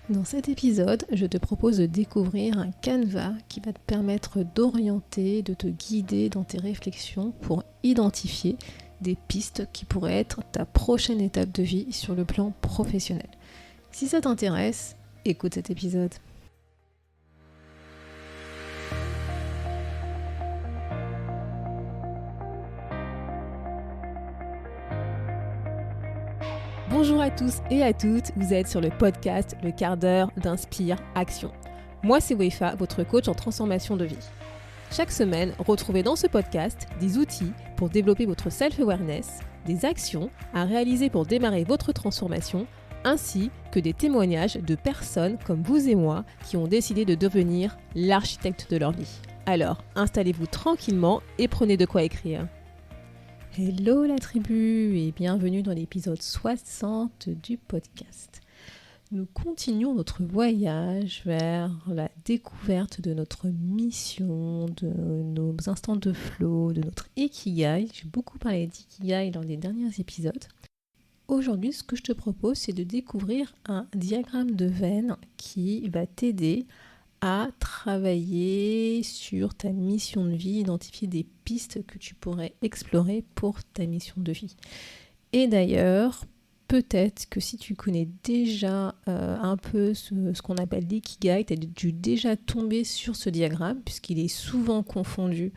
Dans cet épisode, je te propose de découvrir un canevas qui va te permettre d'orienter, de te guider dans tes réflexions pour identifier des pistes qui pourraient être ta prochaine étape de vie sur le plan professionnel. Si ça t'intéresse, écoute cet épisode. Bonjour à tous et à toutes, vous êtes sur le podcast Le quart d'heure d'Inspire Action. Moi c'est Wefa, votre coach en transformation de vie. Chaque semaine, retrouvez dans ce podcast des outils pour développer votre self-awareness, des actions à réaliser pour démarrer votre transformation, ainsi que des témoignages de personnes comme vous et moi qui ont décidé de devenir l'architecte de leur vie. Alors, installez-vous tranquillement et prenez de quoi écrire. Hello la tribu et bienvenue dans l'épisode 60 du podcast. Nous continuons notre voyage vers la découverte de notre mission, de nos instants de flow, de notre ikigai. J'ai beaucoup parlé d'ikigai dans les derniers épisodes. Aujourd'hui, ce que je te propose, c'est de découvrir un diagramme de Venn qui va t'aider à travailler sur ta mission de vie, identifier des pistes que tu pourrais explorer pour ta mission de vie. Et d'ailleurs, peut-être que si tu connais déjà un peu ce qu'on appelle l'ikigai, tu as dû déjà tomber sur ce diagramme, puisqu'il est souvent confondu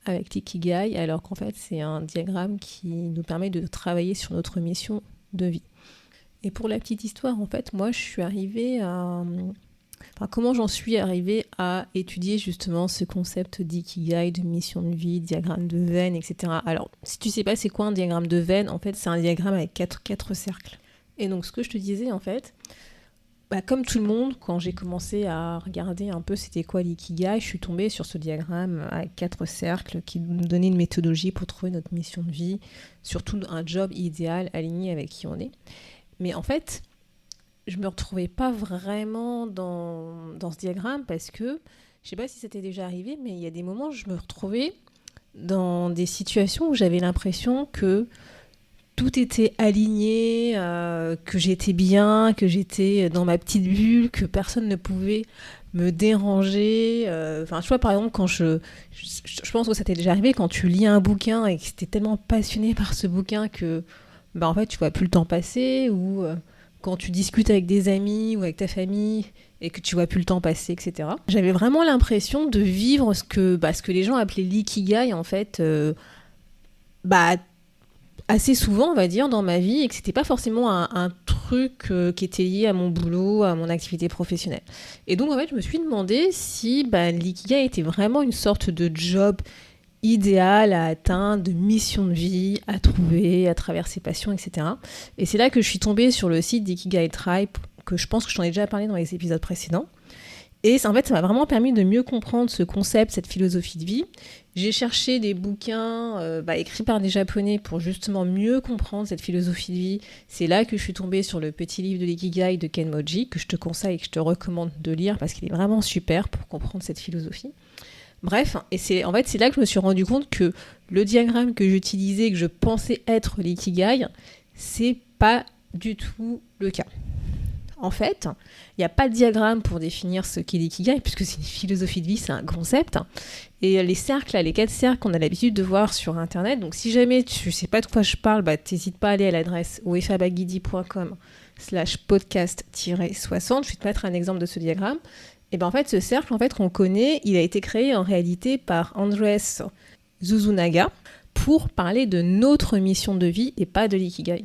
avec l'ikigai, alors qu'en fait, c'est un diagramme qui nous permet de travailler sur notre mission de vie. Et pour la petite histoire, en fait, moi, je suis arrivée à... comment j'en suis arrivée à étudier justement ce concept d'ikigai, de mission de vie, diagramme de Venn, etc. Alors, si tu sais pas c'est quoi un diagramme de Venn, en fait, c'est un diagramme avec quatre cercles. Et donc, ce que je te disais, en fait, comme tout le monde, quand j'ai commencé à regarder un peu c'était quoi l'ikigai, je suis tombée sur ce diagramme avec 4 cercles qui nous donnait une méthodologie pour trouver notre mission de vie, surtout un job idéal aligné avec qui on est. Mais en fait, je me retrouvais pas vraiment dans ce diagramme parce que, je sais pas si c'était déjà arrivé, mais il y a des moments où je me retrouvais dans des situations où j'avais l'impression que tout était aligné, que j'étais bien, que j'étais dans ma petite bulle, que personne ne pouvait me déranger. Tu vois, par exemple, quand je pense que ça t'est déjà arrivé, quand tu lis un bouquin et que t'es tellement passionné par ce bouquin que, en fait, tu vois plus le temps passer, ou... quand tu discutes avec des amis ou avec ta famille et que tu vois plus le temps passer, etc. J'avais vraiment l'impression de vivre ce que les gens appelaient l'ikigai, en fait, assez souvent, on va dire, dans ma vie, et que c'était pas forcément un truc qui était lié à mon boulot, à mon activité professionnelle. Et donc, en fait, je me suis demandé si l'ikigai était vraiment une sorte de job idéal à atteindre, de mission de vie à trouver à travers ses passions, etc. Et c'est là que je suis tombée sur le site d'Ikigai Tribe, que je pense que je t'en ai déjà parlé dans les épisodes précédents. Et ça m'a vraiment permis de mieux comprendre ce concept, cette philosophie de vie. J'ai cherché des bouquins écrits par des Japonais pour justement mieux comprendre cette philosophie de vie. C'est là que je suis tombée sur le petit livre de l'Ikigai de Ken Moji, que je te conseille et que je te recommande de lire parce qu'il est vraiment super pour comprendre cette philosophie. Bref, et c'est là que je me suis rendu compte que le diagramme que j'utilisais, que je pensais être l'ikigai, c'est pas du tout le cas. En fait, il n'y a pas de diagramme pour définir ce qu'est l'ikigai, puisque c'est une philosophie de vie, c'est un concept. Et les 4 cercles qu'on a l'habitude de voir sur Internet, donc si jamais tu ne sais pas de quoi je parle, t'hésites pas à aller à l'adresse wefabagidi.com/podcast-60, je vais te mettre un exemple de ce diagramme. Et en fait, ce cercle qu'on connaît, il a été créé en réalité par Andrés Zuzunaga pour parler de notre mission de vie et pas de l'ikigai.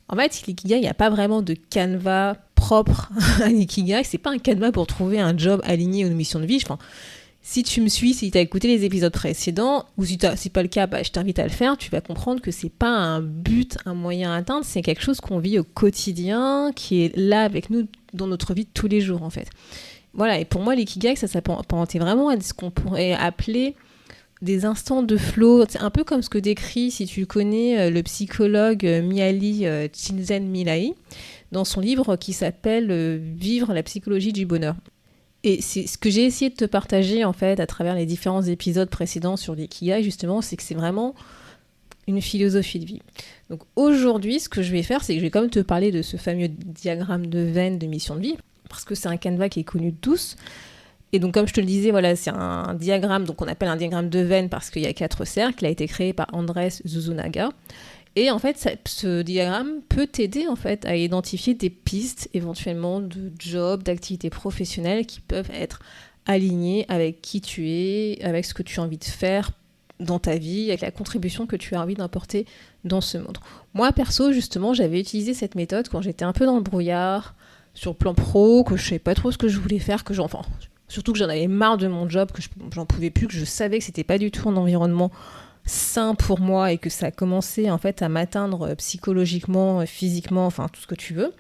En fait, l'ikigai, il n'y a pas vraiment de canevas propre à l'ikigai. C'est pas un canevas pour trouver un job aligné à une mission de vie. Si tu me suis, si tu as écouté les épisodes précédents, ou si c'est pas le cas, je t'invite à le faire, tu vas comprendre que c'est pas un but, un moyen à atteindre, c'est quelque chose qu'on vit au quotidien, qui est là avec nous dans notre vie de tous les jours, en fait. Voilà, et pour moi, l'ikigai, ça s'apparentait vraiment à ce qu'on pourrait appeler des instants de flow. C'est un peu comme ce que décrit, si tu connais, le psychologue Mihaly Csikszentmihalyi, dans son livre qui s'appelle « Vivre la psychologie du bonheur ». Et c'est ce que j'ai essayé de te partager, en fait, à travers les différents épisodes précédents sur l'ikigai, justement, c'est que c'est vraiment une philosophie de vie. Donc aujourd'hui, ce que je vais faire, c'est que je vais quand même te parler de ce fameux diagramme de Venn de mission de vie, parce que c'est un canevas qui est connu de tous. Et donc, comme je te le disais, voilà, c'est un diagramme, donc on appelle un diagramme de Venn parce qu'il y a 4 cercles. Il a été créé par Andrés Zuzunaga. Et en fait, ce diagramme peut t'aider en fait à identifier des pistes éventuellement de jobs, d'activités professionnelles qui peuvent être alignées avec qui tu es, avec ce que tu as envie de faire dans ta vie, avec la contribution que tu as envie d'apporter dans ce monde. Moi, perso, justement, j'avais utilisé cette méthode quand j'étais un peu dans le brouillard, sur le plan pro, que je ne savais pas trop ce que je voulais faire, surtout que j'en avais marre de mon job, que j'en pouvais plus, que je savais que c'était pas du tout un environnement sain pour moi et que ça commençait en fait à m'atteindre psychologiquement, physiquement, enfin tout ce que tu veux.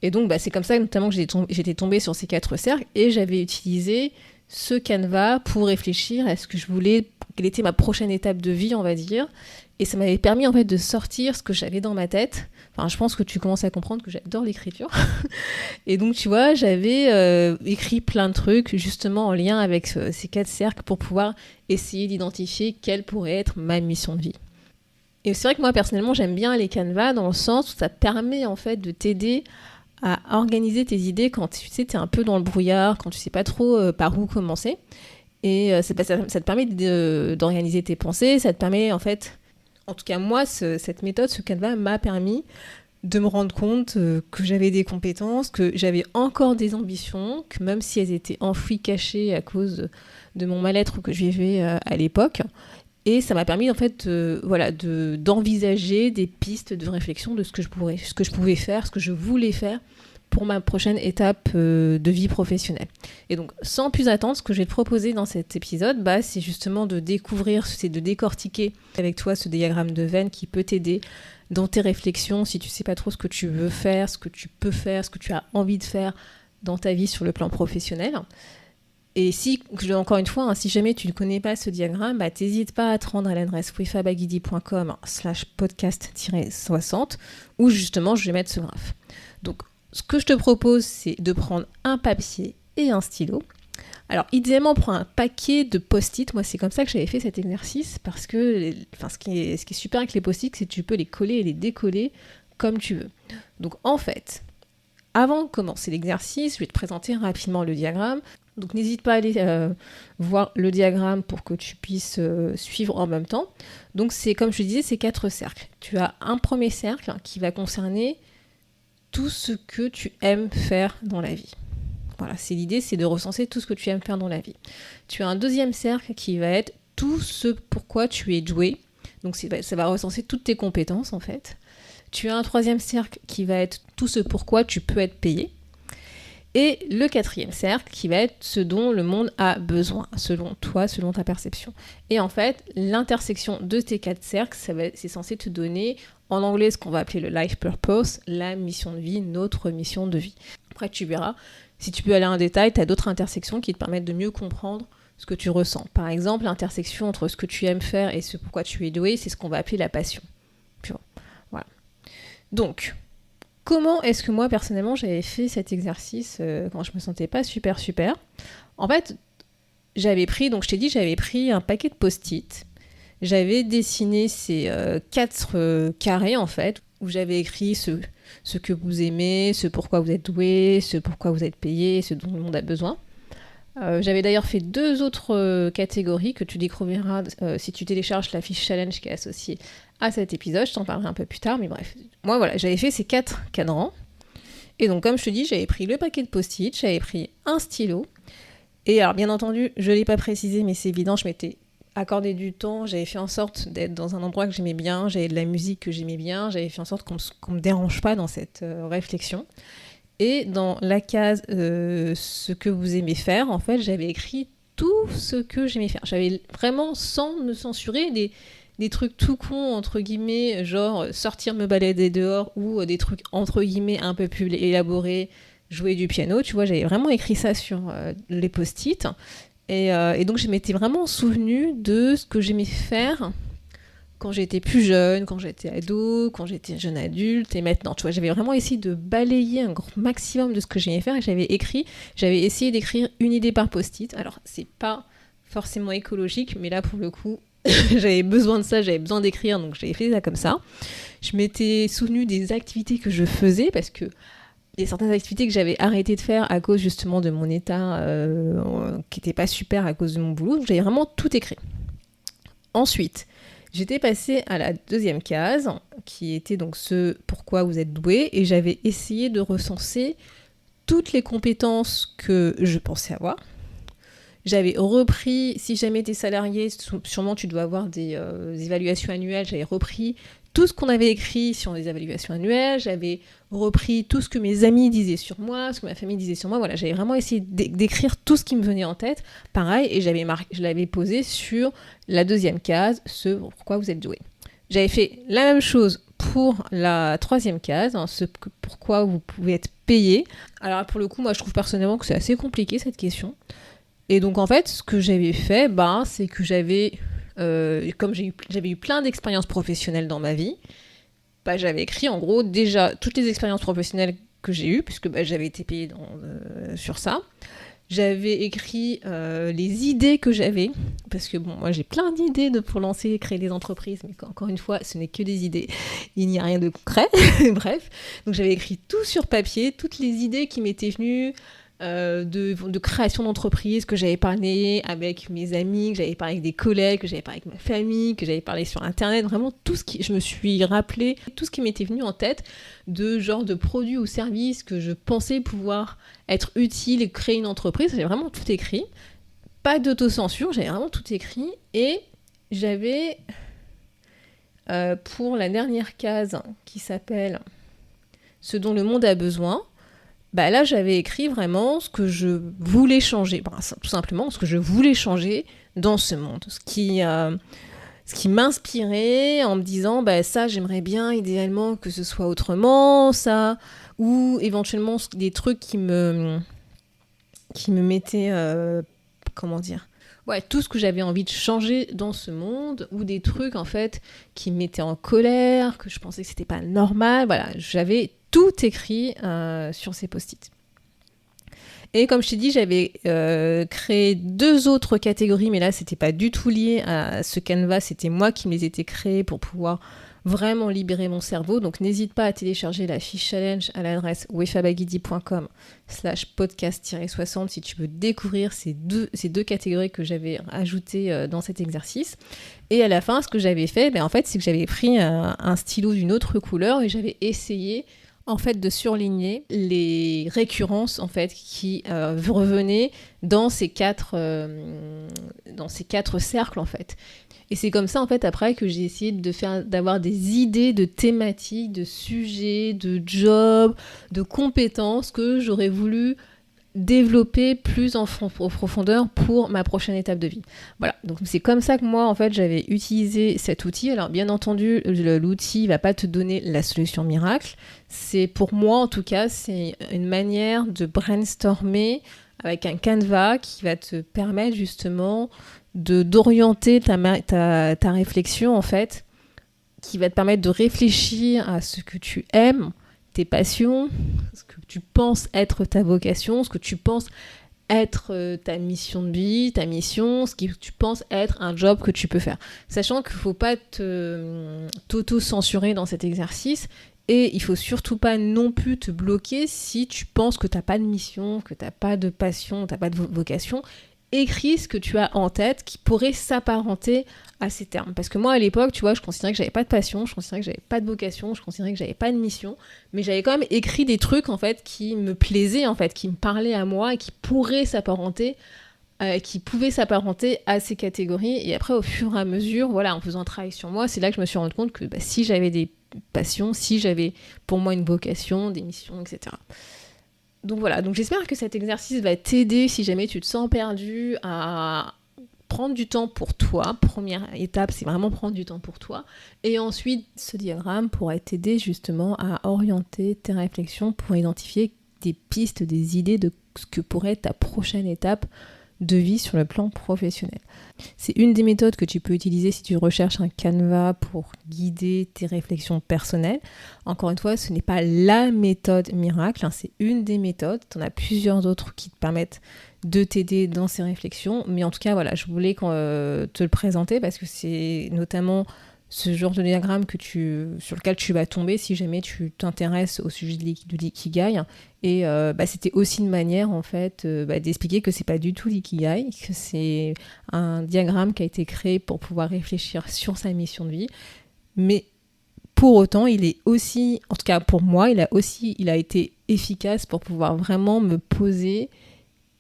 Et donc c'est comme ça notamment que j'étais tombée sur ces 4 cercles et j'avais utilisé ce canevas pour réfléchir à ce que je voulais, quelle était ma prochaine étape de vie, on va dire. Et ça m'avait permis en fait de sortir ce que j'avais dans ma tête. Enfin, je pense que tu commences à comprendre que j'adore l'écriture. Et donc, tu vois, j'avais écrit plein de trucs justement en lien avec ces 4 cercles pour pouvoir essayer d'identifier quelle pourrait être ma mission de vie. Et c'est vrai que moi, personnellement, j'aime bien les canevas dans le sens où ça permet en fait de t'aider à organiser tes idées quand tu sais, t'es un peu dans le brouillard, quand tu sais pas trop par où commencer. Et ça te permet d'organiser tes pensées, ça te permet en fait... En tout cas, moi, cette méthode, ce canevas m'a permis de me rendre compte que j'avais des compétences, que j'avais encore des ambitions, que même si elles étaient enfouies, cachées à cause de mon mal-être que je vivais à l'époque. Et ça m'a permis en fait d'envisager des pistes de réflexion de ce que je pouvais faire, ce que je voulais faire pour ma prochaine étape de vie professionnelle. Et donc, sans plus attendre, ce que je vais te proposer dans cet épisode, c'est justement de décortiquer avec toi ce diagramme de Venn qui peut t'aider dans tes réflexions, si tu ne sais pas trop ce que tu veux faire, ce que tu peux faire, ce que tu as envie de faire dans ta vie sur le plan professionnel. Et encore une fois, si jamais tu ne connais pas ce diagramme, t'hésite pas à te rendre à l'adresse wefabagidi.com/podcast-60 où justement je vais mettre ce graphe. Donc, ce que je te propose, c'est de prendre un papier et un stylo. Alors, idéalement, prends un paquet de post-it. Moi, c'est comme ça que j'avais fait cet exercice parce que ce qui est super avec les post-it, c'est que tu peux les coller et les décoller comme tu veux. Donc, en fait, avant de commencer l'exercice, je vais te présenter rapidement le diagramme. Donc, n'hésite pas à aller voir le diagramme pour que tu puisses suivre en même temps. Donc, comme je te disais, c'est 4 cercles. Tu as un premier cercle qui va concerner tout ce que tu aimes faire dans la vie. Voilà, l'idée, c'est de recenser tout ce que tu aimes faire dans la vie. Tu as un deuxième cercle qui va être tout ce pourquoi tu es doué. Donc ça va recenser toutes tes compétences en fait. Tu as un troisième cercle qui va être tout ce pourquoi tu peux être payé. Et le quatrième cercle qui va être ce dont le monde a besoin, selon toi, selon ta perception. Et en fait, l'intersection de tes 4 cercles, c'est censé te donner, en anglais, ce qu'on va appeler le life purpose, la mission de vie, notre mission de vie. Après, tu verras, si tu peux aller en détail, tu as d'autres intersections qui te permettent de mieux comprendre ce que tu ressens. Par exemple, l'intersection entre ce que tu aimes faire et ce pourquoi tu es doué, c'est ce qu'on va appeler la passion. Puis voilà. Donc, comment est-ce que moi, personnellement, j'avais fait cet exercice quand je me sentais pas super. En fait, j'avais pris un paquet de post-it. J'avais dessiné ces 4 carrés, en fait, où j'avais écrit ce que vous aimez, ce pourquoi vous êtes doué, ce pourquoi vous êtes payé, ce dont le monde a besoin. J'avais d'ailleurs fait 2 autres catégories que tu découvriras si tu télécharges la fiche challenge qui est associée à cet épisode. Je t'en parlerai un peu plus tard, mais bref. Moi, voilà, j'avais fait ces 4 cadrans. Et donc, comme je te dis, j'avais pris le paquet de post-it, j'avais pris un stylo. Et alors, bien entendu, je ne l'ai pas précisé, mais c'est évident, je m'étais accordé du temps, j'avais fait en sorte d'être dans un endroit que j'aimais bien, j'avais de la musique que j'aimais bien, j'avais fait en sorte qu'on ne me dérange pas dans cette réflexion. Et dans la case ce que vous aimez faire, en fait, j'avais écrit tout ce que j'aimais faire. J'avais vraiment, sans me censurer, des trucs tout cons, entre guillemets, genre sortir me balader dehors, ou des trucs, entre guillemets, un peu plus élaborés, jouer du piano, tu vois, j'avais vraiment écrit ça sur les post-it. Et donc, je m'étais vraiment souvenue de ce que j'aimais faire quand j'étais plus jeune, quand j'étais ado, quand j'étais jeune adulte, et maintenant, tu vois, j'avais vraiment essayé de balayer un grand maximum de ce que j'aimais faire, et j'avais essayé d'écrire une idée par post-it. Alors, c'est pas forcément écologique, mais là, pour le coup, j'avais besoin de ça, j'avais besoin d'écrire, donc j'avais fait ça comme ça. Je m'étais souvenue des activités que je faisais, parce que Il y a certaines activités que j'avais arrêté de faire à cause justement de mon état qui n'était pas super à cause de mon boulot. Donc j'avais vraiment tout écrit. Ensuite, j'étais passée à la deuxième case, qui était donc ce pourquoi vous êtes doué, et j'avais essayé de recenser toutes les compétences que je pensais avoir. J'avais repris, si jamais t'es salarié, sûrement tu dois avoir des évaluations annuelles, j'avais repris tout ce qu'on avait écrit sur les évaluations annuelles, j'avais repris tout ce que mes amis disaient sur moi, ce que ma famille disait sur moi, voilà, j'avais vraiment essayé d'écrire tout ce qui me venait en tête, pareil, et je l'avais posé sur la deuxième case, ce pourquoi vous êtes doué. J'avais fait la même chose pour la troisième case, ce pourquoi vous pouvez être payé. Alors pour le coup, moi je trouve personnellement que c'est assez compliqué cette question. Et donc en fait, ce que j'avais fait, c'est que j'avais, comme j'avais eu plein d'expériences professionnelles dans ma vie, j'avais écrit en gros déjà toutes les expériences professionnelles que j'ai eues, puisque j'avais été payée sur ça. J'avais écrit les idées que j'avais, parce que moi j'ai plein d'idées pour lancer, créer des entreprises, mais encore une fois, ce n'est que des idées, il n'y a rien de concret, bref. Donc j'avais écrit tout sur papier, toutes les idées qui m'étaient venues, de création d'entreprise, que j'avais parlé avec mes amis, que j'avais parlé avec des collègues, que j'avais parlé avec ma famille, que j'avais parlé sur internet, vraiment tout ce qui, je me suis rappelé tout ce qui m'était venu en tête de genre de produits ou services que je pensais pouvoir être utile et créer une entreprise. J'avais vraiment tout écrit, pas d'autocensure, j'avais vraiment tout écrit, et j'avais pour la dernière case qui s'appelle ce dont le monde a besoin, là j'avais écrit vraiment ce que je voulais changer, tout simplement ce que je voulais changer dans ce monde, ce qui m'inspirait en me disant ça j'aimerais bien idéalement que ce soit autrement, ça, ou éventuellement des trucs qui me mettaient, tout ce que j'avais envie de changer dans ce monde, ou des trucs en fait qui me mettaient en colère, que je pensais que c'était pas normal, voilà, j'avais tout écrit sur ces post-it. Et comme je t'ai dit, j'avais créé 2 autres catégories, mais là, c'était pas du tout lié à ce canevas, c'était moi qui me les étais créés pour pouvoir vraiment libérer mon cerveau. Donc n'hésite pas à télécharger la fiche challenge à l'adresse wefabagidi.com/podcast-60 si tu veux découvrir ces deux catégories que j'avais ajoutées dans cet exercice. Et à la fin, ce que j'avais fait, en fait, c'est que j'avais pris un stylo d'une autre couleur et j'avais essayé en fait de surligner les récurrences en fait qui revenaient dans ces 4 cercles en fait. Et c'est comme ça en fait après que j'ai essayé d'avoir des idées de thématiques, de sujets, de jobs, de compétences que j'aurais voulu développer plus en profondeur pour ma prochaine étape de vie. Voilà, donc c'est comme ça que moi en fait j'avais utilisé cet outil. Alors bien entendu l'outil va pas te donner la solution miracle, c'est pour moi en tout cas c'est une manière de brainstormer avec un canevas qui va te permettre justement d'orienter ta réflexion en fait, qui va te permettre de réfléchir à ce que tu aimes, tes passions, ce que tu penses être ta vocation, ce que tu penses être ta mission de vie, ta mission, ce que tu penses être un job que tu peux faire. Sachant qu'il ne faut pas t'auto-censurer dans cet exercice, et il ne faut surtout pas non plus te bloquer si tu penses que tu n'as pas de mission, que tu n'as pas de passion, tu n'as pas de vocation. Écris ce que tu as en tête qui pourrait s'apparenter à ces termes. Parce que moi, à l'époque, tu vois, je considérais que j'avais pas de passion, je considérais que j'avais pas de vocation, je considérais que j'avais pas de mission, mais j'avais quand même écrit des trucs, en fait, qui me plaisaient, en fait, qui me parlaient à moi et qui pouvaient s'apparenter à ces catégories. Et après, au fur et à mesure, voilà, en faisant un travail sur moi, c'est là que je me suis rendu compte que si j'avais des passions, si j'avais pour moi une vocation, des missions, etc. Donc voilà, donc j'espère que cet exercice va t'aider si jamais tu te sens perdu à prendre du temps pour toi. Première étape, c'est vraiment prendre du temps pour toi. Et ensuite, ce diagramme pourra t'aider justement à orienter tes réflexions pour identifier des pistes, des idées de ce que pourrait être ta prochaine étape de vie sur le plan professionnel. C'est une des méthodes que tu peux utiliser si tu recherches un canevas pour guider tes réflexions personnelles. Encore une fois, ce n'est pas la méthode miracle, c'est une des méthodes. Tu en as plusieurs autres qui te permettent de t'aider dans ces réflexions. Mais en tout cas, voilà, je voulais te le présenter parce que c'est notamment ce genre de diagramme sur lequel tu vas tomber si jamais tu t'intéresses au sujet de l'ikigai. Et c'était aussi une manière en fait d'expliquer que c'est pas du tout l'ikigai, que c'est un diagramme qui a été créé pour pouvoir réfléchir sur sa mission de vie. Mais pour autant, il est aussi, en tout cas pour moi, il a été efficace pour pouvoir vraiment me poser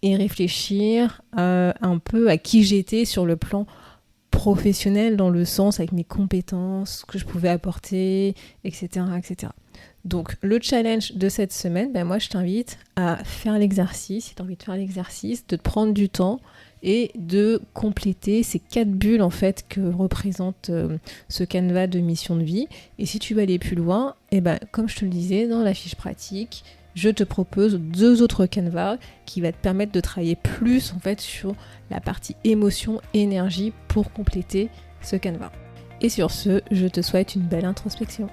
et réfléchir un peu à qui j'étais sur le plan professionnel, dans le sens avec mes compétences, ce que je pouvais apporter, etc., etc. Donc le challenge de cette semaine, moi je t'invite à faire l'exercice, si tu as envie de faire l'exercice, de te prendre du temps et de compléter ces 4 bulles en fait que représente ce canevas de mission de vie. Et si tu veux aller plus loin, comme je te le disais dans la fiche pratique, je te propose 2 autres canevas qui va te permettre de travailler plus en fait sur la partie émotion, énergie pour compléter ce canevas. Et sur ce, je te souhaite une belle introspection.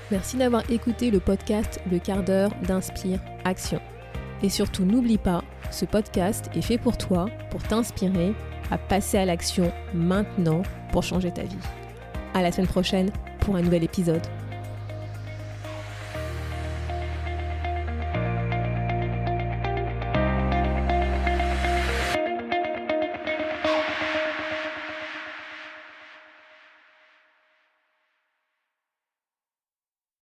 Merci d'avoir écouté le podcast Le quart d'heure d'Inspire Action. Et surtout, n'oublie pas, ce podcast est fait pour toi, pour t'inspirer à passer à l'action maintenant pour changer ta vie. À la semaine prochaine pour un nouvel épisode.